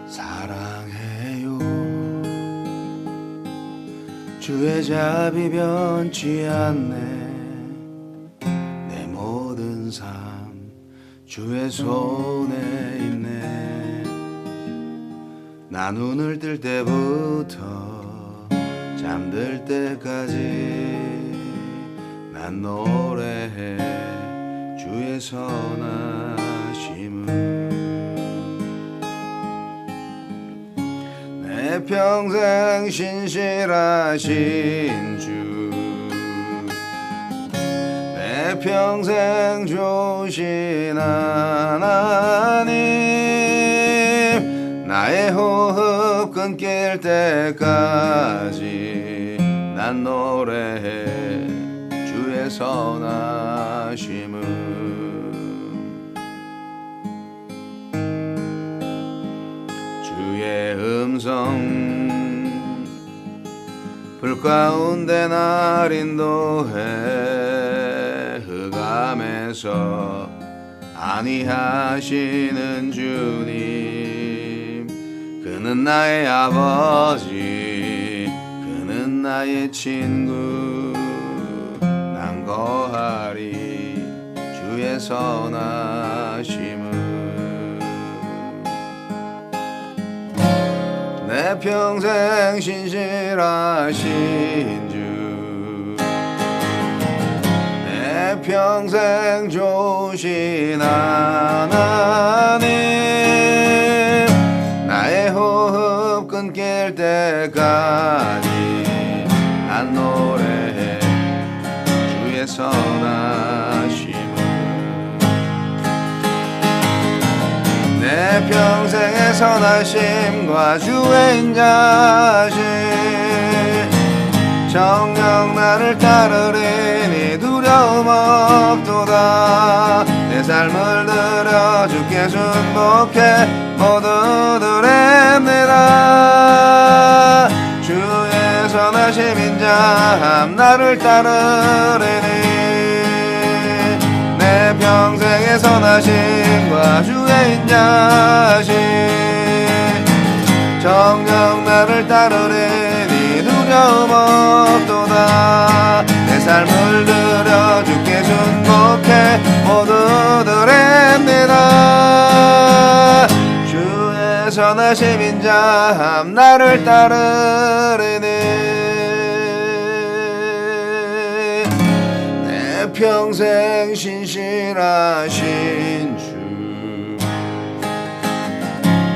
사랑해요. 주의 자비 변치 않네. 내 모든 삶 주의 손에 있네. 나 눈을 뜰 때부터 잠들 때까지 난 노래해 주의 선하심을. 내 평생 신실하신 주, 내 평생 좋으신 하나님, 나의 호흡 끊길 때까지 난 노래해 주의 선하심을. 주의 음성 불 가운데 날 인도해. 흑암에서 안위하시는 주님, 그는 나의 아버지, 그는 나의 친구. 난 거하리 주의 선하심을. 내 평생 신실하신 주, 내 평생 좋으신 하나님, 나의 호흡 끊길 때까지 난 노래해 주의 선하심을. 내 평생의 선하심과 주의 인자심, 정녕 나를 따르리니 두려움 없도다. 내 삶을 들여 주께 순복해 모두 드립니다. 주의 선하심 인자함 나를 따르리니. 내 평생의 선하심과 주의 인자심, 정녕 나를 따르리니 두려움 없도다. 내 삶을 들여 주께 순복해 모두 드립니다. 주의 선하심 인자함 나를 따르리니. 평생 신실하신 주,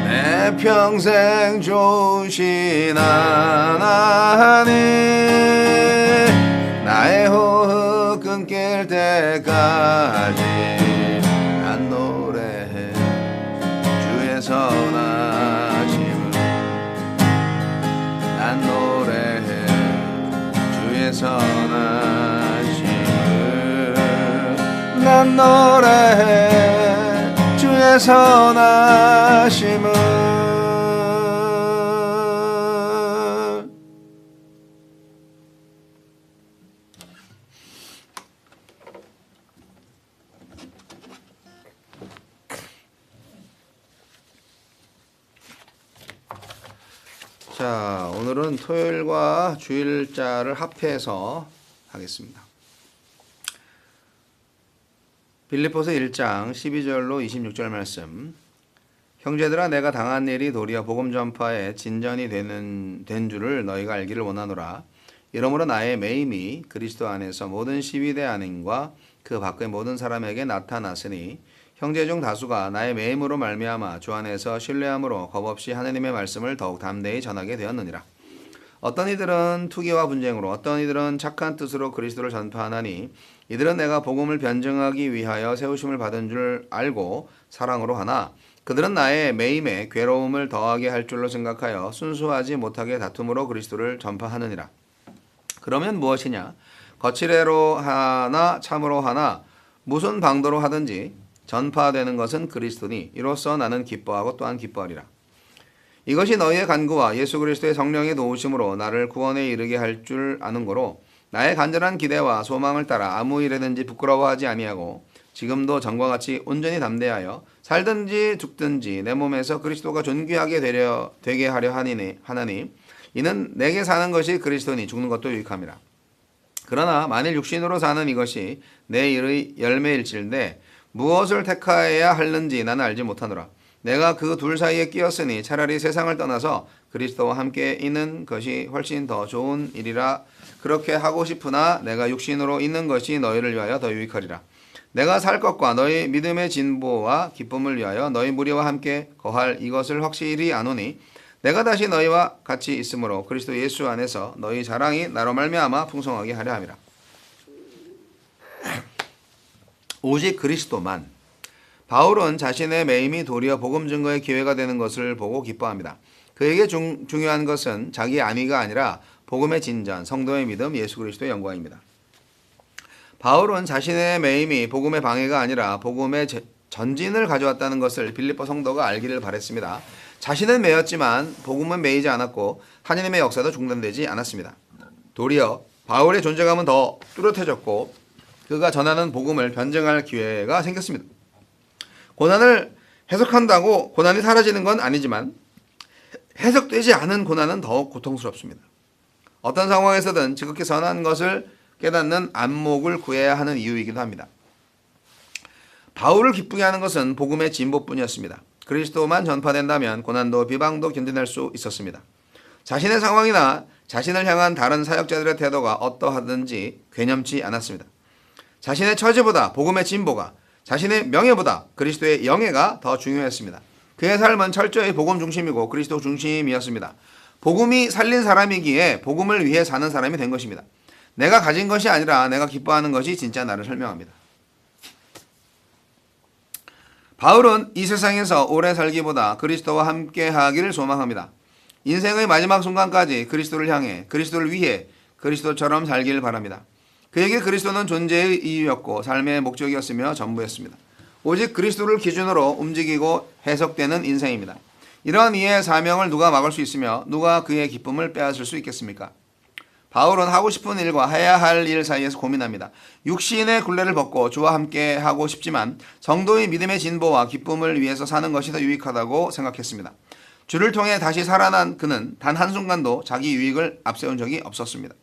내 평생 좋으신 하나님, 나의 호흡 끊길 때까지 난 노래해 주의 선하심을. 난 노래해 주의 선하심을. 난 노래해 주의 선하심을. 자, 오늘은 토요일과 주일자를 합해서 하겠습니다. 빌립보서 1장 12절로 26절 말씀. 형제들아, 내가 당한 일이 도리어 복음 전파에 진전이 된 줄을 너희가 알기를 원하노라. 이러므로 나의 매임이 그리스도 안에서 모든 시위대 안인과 그 밖의 모든 사람에게 나타났으니 형제 중 다수가 나의 매임으로 말미암아 주 안에서 신뢰함으로 겁없이 하느님의 말씀을 더욱 담대히 전하게 되었느니라. 어떤 이들은 투기와 분쟁으로, 어떤 이들은 착한 뜻으로 그리스도를 전파하나니 이들은 내가 복음을 변증하기 위하여 세우심을 받은 줄 알고 사랑으로 하나 그들은 나의 매임에 괴로움을 더하게 할 줄로 생각하여 순수하지 못하게 다툼으로 그리스도를 전파하느니라. 그러면 무엇이냐? 거칠애로 하나 참으로 하나 무슨 방도로 하든지 전파되는 것은 그리스도니 이로써 나는 기뻐하고 또한 기뻐하리라. 이것이 너희의 간구와 예수 그리스도의 성령의 도우심으로 나를 구원에 이르게 할 줄 아는 거로 나의 간절한 기대와 소망을 따라 아무 일에든지 부끄러워하지 아니하고 지금도 전과 같이 온전히 담대하여 살든지 죽든지 내 몸에서 그리스도가 존귀하게 되게 하려 하나니 이는 내게 사는 것이 그리스도니 죽는 것도 유익함이라. 그러나 만일 육신으로 사는 이것이 내 일의 열매일진데 무엇을 택하여야 하는지 나는 알지 못하노라. 내가 그 둘 사이에 끼었으니 차라리 세상을 떠나서 그리스도와 함께 있는 것이 훨씬 더 좋은 일이라. 그렇게 하고 싶으나 내가 육신으로 있는 것이 너희를 위하여 더 유익하리라. 내가 살 것과 너희 믿음의 진보와 기쁨을 위하여 너희 무리와 함께 거할 이것을 확실히 아노니 내가 다시 너희와 같이 있으므로 그리스도 예수 안에서 너희 자랑이 나로 말미암아 풍성하게 하려 함이라. 오직 그리스도만. 바울은 자신의 매임이 도리어 복음 증거의 기회가 되는 것을 보고 기뻐합니다. 그에게 중요한 것은 자기 안위가 아니라 복음의 진전, 성도의 믿음, 예수 그리스도의 영광입니다. 바울은 자신의 매임이 복음의 방해가 아니라 복음의 전진을 가져왔다는 것을 빌립보 성도가 알기를 바랬습니다. 자신은 매였지만 복음은 매이지 않았고 하나님의 역사도 중단되지 않았습니다. 도리어 바울의 존재감은 더 뚜렷해졌고 그가 전하는 복음을 변증할 기회가 생겼습니다. 고난을 해석한다고 고난이 사라지는 건 아니지만 해석되지 않은 고난은 더욱 고통스럽습니다. 어떤 상황에서든 지극히 선한 것을 깨닫는 안목을 구해야 하는 이유이기도 합니다. 바울을 기쁘게 하는 것은 복음의 진보뿐이었습니다. 그리스도만 전파된다면 고난도 비방도 견뎌낼 수 있었습니다. 자신의 상황이나 자신을 향한 다른 사역자들의 태도가 어떠하든지 괴념치 않았습니다. 자신의 처지보다 복음의 진보가, 자신의 명예보다 그리스도의 영예가 더 중요했습니다. 그의 삶은 철저히 복음 중심이고 그리스도 중심이었습니다. 복음이 살린 사람이기에 복음을 위해 사는 사람이 된 것입니다. 내가 가진 것이 아니라 내가 기뻐하는 것이 진짜 나를 설명합니다. 바울은 이 세상에서 오래 살기보다 그리스도와 함께 하기를 소망합니다. 인생의 마지막 순간까지 그리스도를 향해, 그리스도를 위해 그리스도처럼 살길 바랍니다. 그에게 그리스도는 존재의 이유였고 삶의 목적이었으며 전부였습니다. 오직 그리스도를 기준으로 움직이고 해석되는 인생입니다. 이러한 이해의 사명을 누가 막을 수 있으며 누가 그의 기쁨을 빼앗을 수 있겠습니까? 바울은 하고 싶은 일과 해야 할 일 사이에서 고민합니다. 육신의 굴레를 벗고 주와 함께 하고 싶지만 성도의 믿음의 진보와 기쁨을 위해서 사는 것이 더 유익하다고 생각했습니다. 주를 통해 다시 살아난 그는 단 한순간도 자기 유익을 앞세운 적이 없었습니다.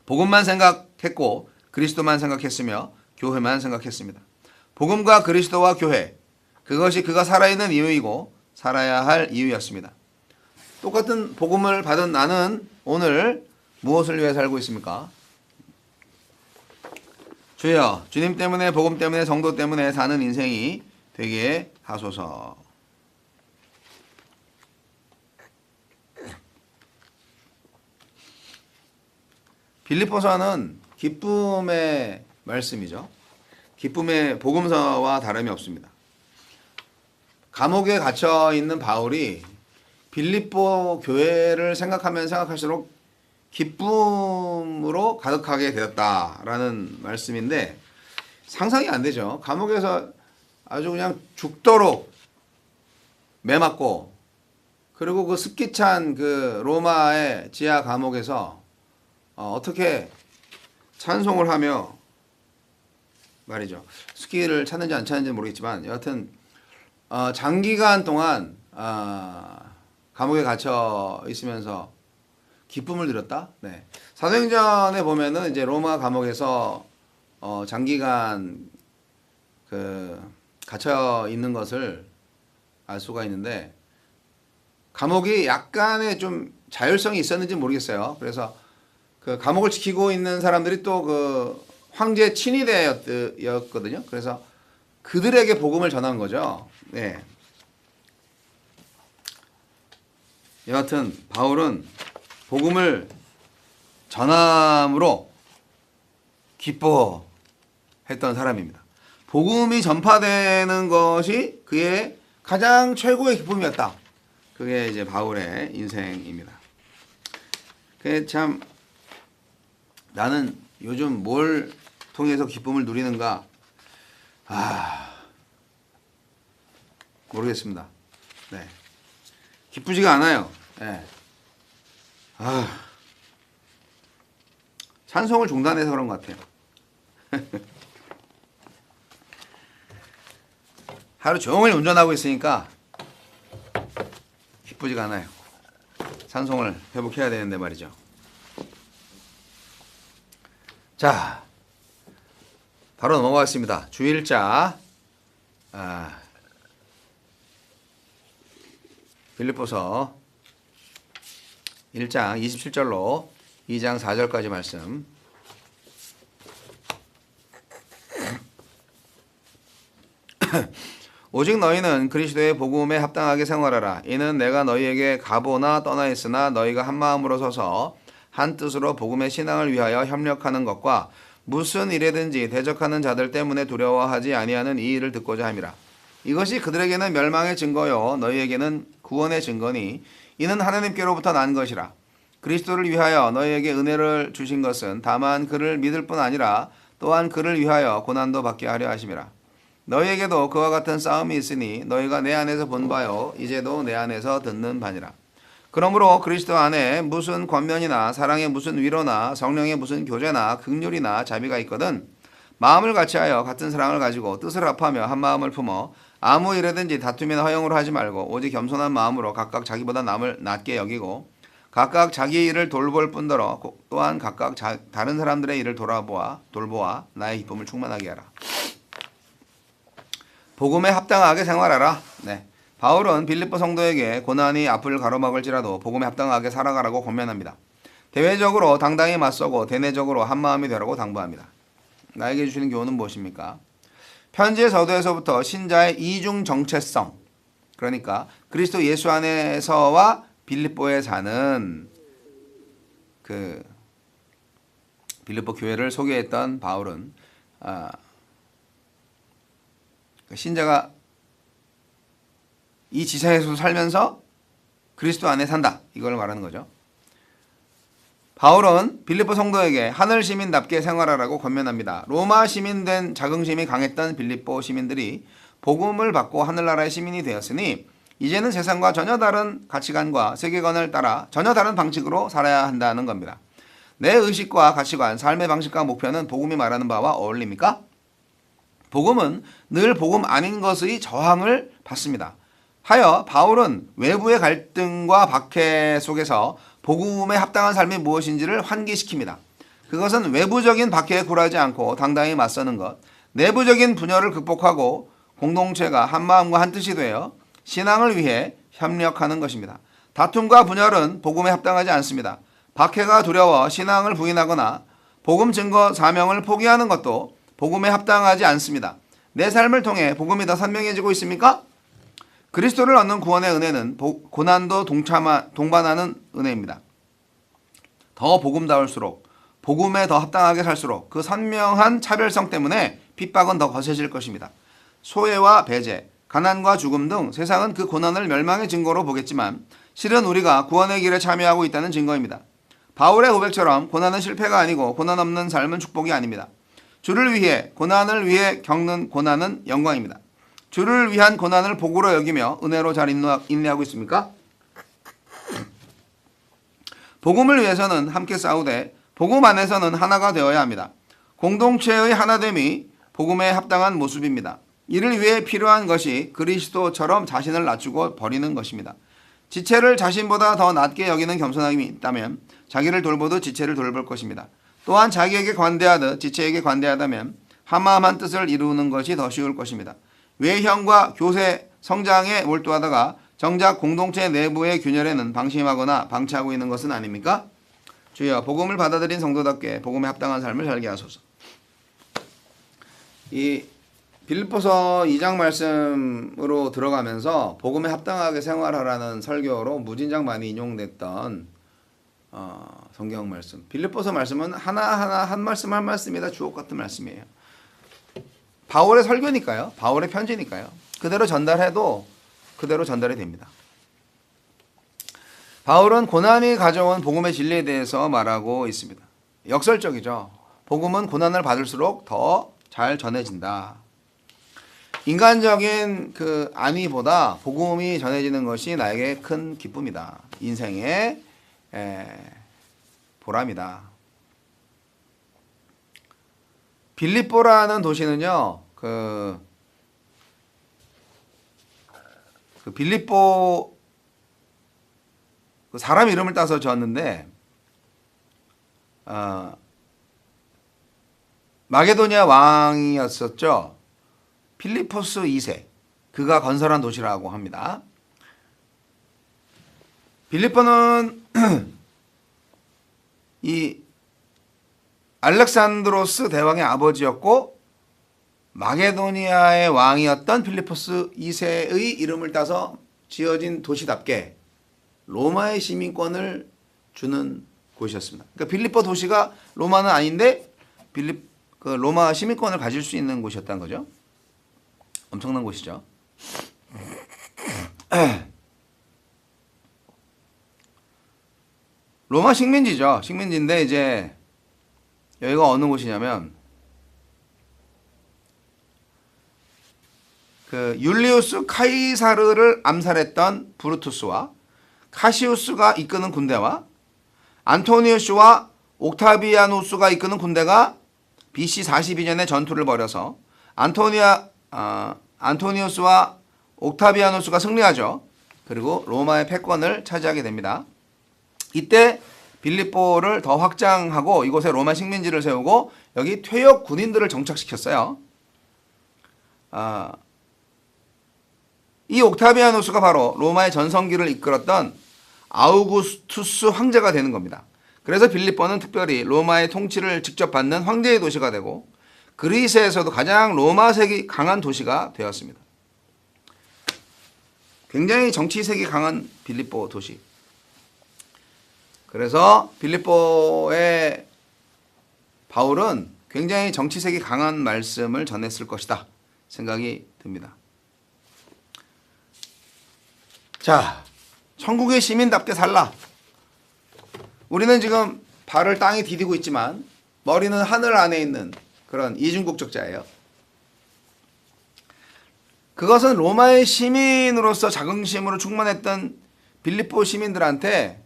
복음만 생각했고 그리스도만 생각했으며 교회만 생각했습니다. 복음과 그리스도와 교회, 그것이 그가 살아있는 이유이고 살아야 할 이유였습니다. 똑같은 복음을 받은 나는 오늘 무엇을 위해 살고 있습니까? 주여, 주님 때문에, 복음 때문에, 성도 때문에 사는 인생이 되게 하소서. 빌립보서는 기쁨의 말씀이죠. 기쁨의 복음서와 다름이 없습니다. 감옥에 갇혀 있는 바울이 빌립보 교회를 생각하면 생각할수록 기쁨으로 가득하게 되었다라는 말씀인데 상상이 안 되죠. 감옥에서 아주 그냥 죽도록 매맞고 그리고 그 습기찬 그 로마의 지하 감옥에서 어떻게 찬송을 하며 말이죠. 스키를 찾는지 안 찾는지는 모르겠지만 여하튼 장기간 동안 감옥에 갇혀 있으면서 기쁨을 누렸다. 네. 사도행전에 보면은 이제 로마 감옥에서 장기간 그 갇혀 있는 것을 알 수가 있는데 감옥이 약간의 좀 자율성이 있었는지 모르겠어요. 그래서 그 감옥을 지키고 있는 사람들이 또 그 황제 친위대였거든요. 그래서 그들에게 복음을 전한 거죠. 네. 여하튼 바울은 복음을 전함으로 기뻐했던 사람입니다. 복음이 전파되는 것이 그의 가장 최고의 기쁨이었다. 그게 이제 바울의 인생입니다. 그게 참 나는 요즘 뭘 통해서 기쁨을 누리는가 모르겠습니다. 네. 기쁘지가 않아요. 네. 찬송을 중단해서 그런 것 같아요. 하루 종일 운전하고 있으니까 기쁘지가 않아요. 찬송을 회복해야 되는데 말이죠. 자, 바로 넘어가겠습니다. 주일자 빌립보서 1장 27절로 2장 4절까지 말씀. 오직 너희는 그리스도의 복음에 합당하게 생활하라. 이는 내가 너희에게 가보나 떠나 있으나 너희가 한 마음으로 서서 한 뜻으로 복음의 신앙을 위하여 협력하는 것과 무슨 일에든지 대적하는 자들 때문에 두려워하지 아니하는 이 일을 듣고자 함이라. 이것이 그들에게는 멸망의 증거요 너희에게는 구원의 증거니 이는 하나님께로부터 난 것이라. 그리스도를 위하여 너희에게 은혜를 주신 것은 다만 그를 믿을 뿐 아니라 또한 그를 위하여 고난도 받게 하려 하심이라. 너희에게도 그와 같은 싸움이 있으니 너희가 내 안에서 본 바요 이제도 내 안에서 듣는 바니라. 그러므로 그리스도 안에 무슨 권면이나 사랑의 무슨 위로나 성령의 무슨 교제나 긍휼이나 자비가 있거든 마음을 같이하여 같은 사랑을 가지고 뜻을 합하며 한 마음을 품어 아무 일에든지 다툼이나 허용으로 하지 말고 오직 겸손한 마음으로 각각 자기보다 남을 낮게 여기고 각각 자기 일을 돌볼 뿐더러 또한 각각 다른 사람들의 일을 돌보아 나의 기쁨을 충만하게 하라. 복음에 합당하게 생활하라. 네. 바울은 빌립보 성도에게 고난이 앞을 가로막을지라도 복음에 합당하게 살아가라고 권면합니다. 대외적으로 당당히 맞서고 대내적으로 한마음이 되라고 당부합니다. 나에게 주시는 교훈은 무엇입니까? 편지의 서두에서부터 신자의 이중 정체성, 그러니까 그리스도 예수 안에서와 빌립보에 사는 그 빌립보 교회를 소개했던 바울은 신자가 이 지상에서 살면서 그리스도 안에 산다. 이걸 말하는 거죠. 바울은 빌립보 성도에게 하늘 시민답게 생활하라고 권면합니다. 로마 시민된 자긍심이 강했던 빌립보 시민들이 복음을 받고 하늘나라의 시민이 되었으니 이제는 세상과 전혀 다른 가치관과 세계관을 따라 전혀 다른 방식으로 살아야 한다는 겁니다. 내 의식과 가치관, 삶의 방식과 목표는 복음이 말하는 바와 어울립니까? 복음은 늘 복음 아닌 것의 저항을 받습니다. 하여 바울은 외부의 갈등과 박해 속에서 복음에 합당한 삶이 무엇인지를 환기시킵니다. 그것은 외부적인 박해에 굴하지 않고 당당히 맞서는 것, 내부적인 분열을 극복하고 공동체가 한마음과 한뜻이 되어 신앙을 위해 협력하는 것입니다. 다툼과 분열은 복음에 합당하지 않습니다. 박해가 두려워 신앙을 부인하거나 복음 증거 사명을 포기하는 것도 복음에 합당하지 않습니다. 내 삶을 통해 복음이 더 선명해지고 있습니까? 그리스도를 얻는 구원의 은혜는 고난도 동반하는 은혜입니다. 더 복음다울수록 복음에 더 합당하게 살수록 그 선명한 차별성 때문에 핍박은 더 거세질 것입니다. 소외와 배제, 가난과 죽음 등 세상은 그 고난을 멸망의 증거로 보겠지만 실은 우리가 구원의 길에 참여하고 있다는 증거입니다. 바울의 고백처럼 고난은 실패가 아니고 고난 없는 삶은 축복이 아닙니다. 주를 위해 고난을 위해 겪는 고난은 영광입니다. 주를 위한 고난을 복으로 여기며 은혜로 잘 인내하고 있습니까? 복음을 위해서는 함께 싸우되 복음 안에서는 하나가 되어야 합니다. 공동체의 하나됨이 복음에 합당한 모습입니다. 이를 위해 필요한 것이 그리스도처럼 자신을 낮추고 버리는 것입니다. 지체를 자신보다 더 낮게 여기는 겸손함이 있다면 자기를 돌보듯 지체를 돌볼 것입니다. 또한 자기에게 관대하듯 지체에게 관대하다면 한마음 한뜻을 이루는 것이 더 쉬울 것입니다. 외형과 교세 성장에 몰두하다가 정작 공동체 내부의 균열에는 방심하거나 방치하고 있는 것은 아닙니까? 주여 복음을 받아들인 성도답게 복음에 합당한 삶을 살게 하소서. 이 빌립보서 2장 말씀으로 들어가면서 복음에 합당하게 생활하라는 설교로 무진장 많이 인용됐던 성경 말씀. 빌립보서 말씀은 하나하나 한 말씀 한 말씀이다 주옥 같은 말씀이에요. 바울의 설교니까요. 바울의 편지니까요. 그대로 전달해도 그대로 전달이 됩니다. 바울은 고난이 가져온 복음의 진리에 대해서 말하고 있습니다. 역설적이죠. 복음은 고난을 받을수록 더 잘 전해진다. 인간적인 그 안위보다 복음이 전해지는 것이 나에게 큰 기쁨이다. 인생의 보람이다. 빌립보라는 도시는요, 그 빌립보 그 사람 이름을 따서 지었는데 마게도니아 왕이었었죠. 필리포스 2세. 그가 건설한 도시라고 합니다. 빌립보는 이 알렉산드로스 대왕의 아버지였고 마게도니아의 왕이었던 필리포스 2세의 이름을 따서 지어진 도시답게 로마의 시민권을 주는 곳이었습니다. 그러니까 빌립보 도시가 로마는 아닌데 그 로마 시민권을 가질 수 있는 곳이었다는 거죠. 엄청난 곳이죠. 로마 식민지죠. 식민지인데 이제 여기가 어느 곳이냐면 그 율리우스 카이사르를 암살했던 브루투스와 카시우스가 이끄는 군대와 안토니우스와 옥타비아누스가 이끄는 군대가 BC 42년에 전투를 벌여서 안토니우스와 옥타비아누스가 승리하죠. 그리고 로마의 패권을 차지하게 됩니다. 이때 빌립보를 더 확장하고 이곳에 로마 식민지를 세우고 여기 퇴역 군인들을 정착시켰어요. 이 옥타비아누스가 바로 로마의 전성기를 이끌었던 아우구스투스 황제가 되는 겁니다. 그래서 빌립보는 특별히 로마의 통치를 직접 받는 황제의 도시가 되고 그리스에서도 가장 로마색이 강한 도시가 되었습니다. 굉장히 정치색이 강한 빌립보 도시. 그래서 빌립보의 바울은 굉장히 정치색이 강한 말씀을 전했을 것이다 생각이 듭니다. 자, 천국의 시민답게 살라. 우리는 지금 발을 땅에 디디고 있지만 머리는 하늘 안에 있는 그런 이중국적자예요. 그것은 로마의 시민으로서 자긍심으로 충만했던 빌립보 시민들한테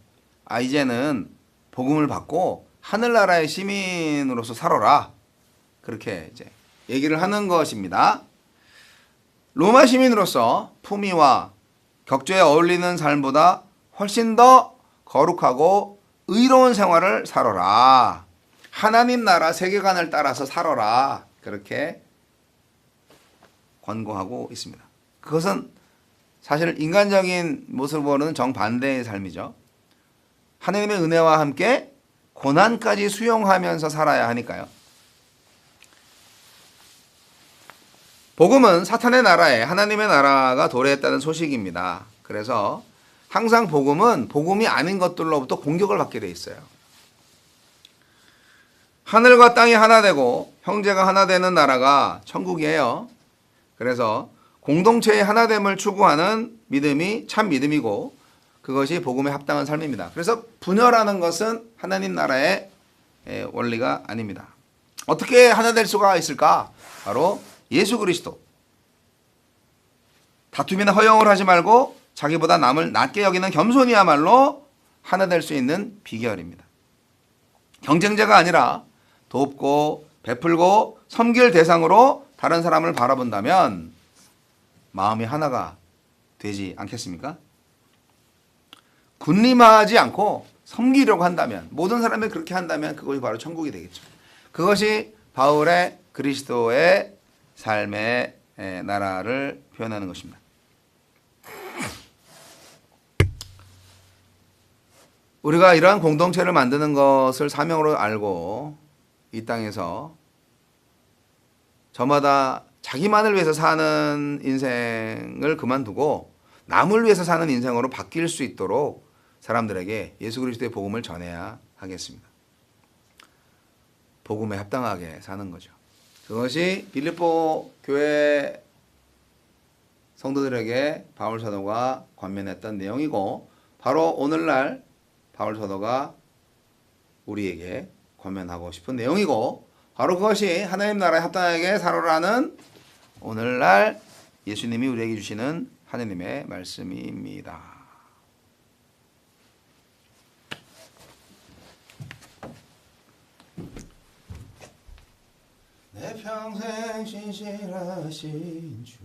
이제는 복음을 받고 하늘나라의 시민으로서 살아라. 그렇게 이제 얘기를 하는 것입니다. 로마 시민으로서 품위와 격조에 어울리는 삶보다 훨씬 더 거룩하고 의로운 생활을 살아라. 하나님 나라 세계관을 따라서 살아라. 그렇게 권고하고 있습니다. 그것은 사실 인간적인 모습으로는 정반대의 삶이죠. 하나님의 은혜와 함께 고난까지 수용하면서 살아야 하니까요. 복음은 사탄의 나라에 하나님의 나라가 도래했다는 소식입니다. 그래서 항상 복음은 복음이 아닌 것들로부터 공격을 받게 돼 있어요. 하늘과 땅이 하나 되고 형제가 하나 되는 나라가 천국이에요. 그래서 공동체의 하나됨을 추구하는 믿음이 참 믿음이고 그것이 복음에 합당한 삶입니다. 그래서 분열하는 것은 하나님 나라의 원리가 아닙니다. 어떻게 하나 될 수가 있을까? 바로 예수 그리스도. 다툼이나 허영을 하지 말고 자기보다 남을 낮게 여기는 겸손이야말로 하나 될 수 있는 비결입니다. 경쟁자가 아니라 돕고 베풀고 섬길 대상으로 다른 사람을 바라본다면 마음이 하나가 되지 않겠습니까? 군림하지 않고 섬기려고 한다면 모든 사람이 그렇게 한다면 그것이 바로 천국이 되겠죠. 그것이 바울의 그리스도의 삶의 나라를 표현하는 것입니다. 우리가 이러한 공동체를 만드는 것을 사명으로 알고 이 땅에서 저마다 자기만을 위해서 사는 인생을 그만두고 남을 위해서 사는 인생으로 바뀔 수 있도록 사람들에게 예수 그리스도의 복음을 전해야 하겠습니다. 복음에 합당하게 사는 거죠. 그것이 빌립보 교회 성도들에게 바울 사도가 권면했던 내용이고 바로 오늘날 바울 사도가 우리에게 권면하고 싶은 내용이고 바로 그것이 하나님 나라에 합당하게 살아라는 오늘날 예수님이 우리에게 주시는 하느님의 말씀입니다. 내 평생 신실하신 주